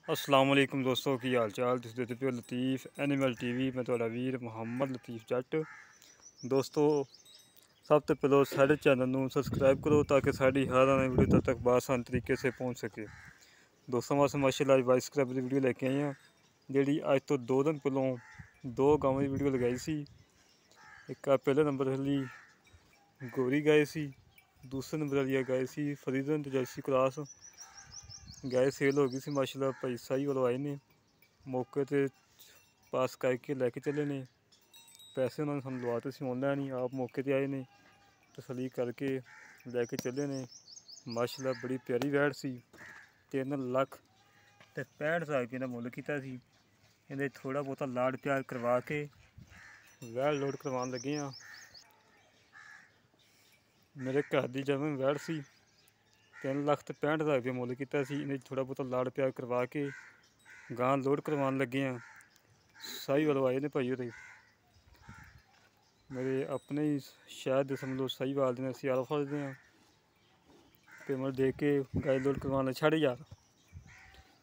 अस्सलाम वालेकुम दोस्तों की हाल चाल। तुसीं देखदे पिओ लतीफ़ एनिमल टीवी। मैं तुहाडा वीर मुहम्मद लतीफ़ जट। दोस्तों सब तो पहले साढ़े चैनल नूं सबसक्राइब करो ताकि साड़ी हर आने वीडियो तब तक बआसान तरीके से पहुँच सके। दोस्तों वास्ते माशाअल्लाह आज वाइस क्लब की वीडियो लेके आए हैं जिहड़ी अज तो 2 दिन पहलों 2 गावां की वीडियो लगाई सी। एक पहले नंबर वाली गोरी गाए सी, दूसरे नंबर वाली गाए सी फरीदन ते जर्सी क्रॉस। गाय सेल हो गई सी माशाल्लाह। भाई साही वालों आए ने मौके ते पास करके लैके चले ने। पैसे उन्होंने सानू लवाते सी ऑनलाइन ही, आप मौके ते आए ने तसली करके लैके चले ने। माशाल्लाह बड़ी प्यारी वैड़ सी। 3,65,000 रुपये का मुल किया सी। इहदे थोड़ा बहुता लाड़ प्यार करवा के वैड़ लोड करवाने लगे हाँ। मेरे घर की जर्मन वैड़ सी। 3,65,000 रुपये मुल किया सी। इन्हें थोड़ा बहुता लाड़ प्यार करवा के गां लोड करवाने लगे हैं। साही वालों आए ने भाई होरे मेरे अपने ही शहर के समझ सही वाल ने सियाल फसदे हैं। पेमेंट दे के गाय लोड करवाने छड़ यार।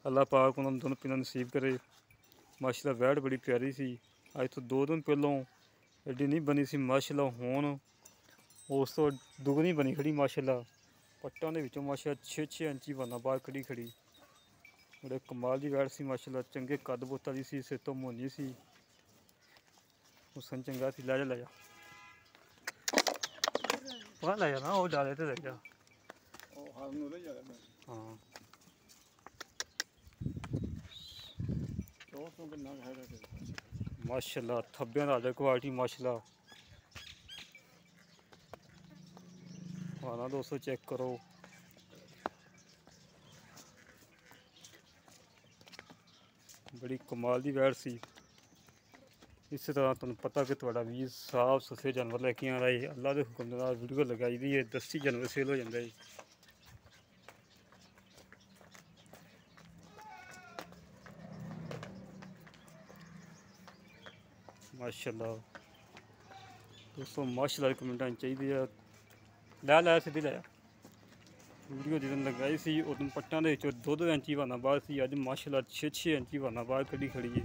अल्लाह पाक उन्होंने दोनों पिना नसीब करे। माशाल्लाह वैड़ बड़ी प्यारी सी। अज तो 2 दिन पहलों एडी नहीं बनी सी माशाल्लाह, हुण उस तो दुगनी बनी खड़ी माशाल्लाह। पट्टां दे विचों माशाल्लाह 6-6 इंची वाना बाहर कड़ी खड़ी। बड़े कमाल की वैड़ सी माशाल्लाह। चंगे कद बुत वाली सी, सिर तो मोनी सी, हुसन चंगा सी। लै जा वहाँ लै जा ना, वो डाले तो लै जा। हाँ माशाल्लाह थब्बे राजा क्वालिटी माशाल्लाह। हाँ ना दोस्तों चेक करो। बड़ी कमाल की वैड़ सी। इस तरह तुहानू पता कि तुहाडा वीर साफ सुथरे जानवर लैके आ रहा है। अल्लाह के हुक्म नाल वीडियो लगाई दी है, 10 जानवर सेल हो जाता है। माशाल्लाह दोस्तों माशाल्लाह कमेंट आनी चाहिए। लै सीधी लै वीडियो जिस दिन लगाई सी उस दिन पट्टां दे विचों 2-2 इंची वाना बाहर सी। अज माशाल्लाह 6-6 इंची वाना बाहर कड़ी खड़ी है।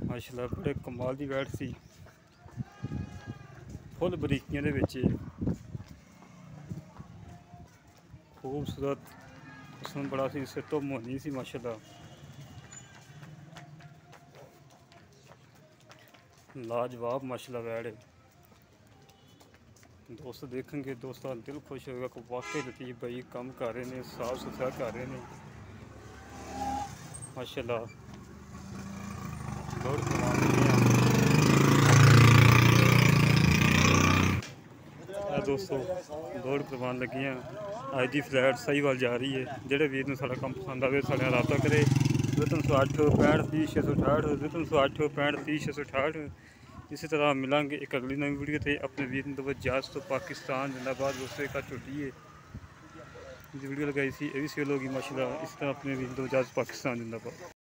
माशाल्लाह बड़े कमाल की वैड़ सी। फुल बरीकियां दे विच खूबसूरत हुस्न बड़ा सी, सिर तो मोहनी सी माशाल्लाह। लाजवाब माशाल्लाह वैड़ है। दोस्त देखेंगे दोस्तों दिल खुश होगा कि वाकई लतीफ़ भाई काम कर रहे हैं, साफ सुथरा कर रहे हैं माशाल्लाह। लोड करवा दोस्तों लोड करवान लगे हैं। अज की फ्लैट सही वाल जा रही है। जोड़े वीर ने साड़ा काम पसंद आए साढ़े रबता करे। 0308 65 30 668 0308 65 30 668। इसी तरह मिलेंगे एक अगली नई वीडियो थे। अपने वीर जहाज तो पाकिस्तान जिंदाबाद दोस्तों का छोटी है वीडियो लगाई सी, ये भी सेल होगी माशाल्लाह। इस तरह अपने वीर जहाज पाकिस्तान जिंदाबाद।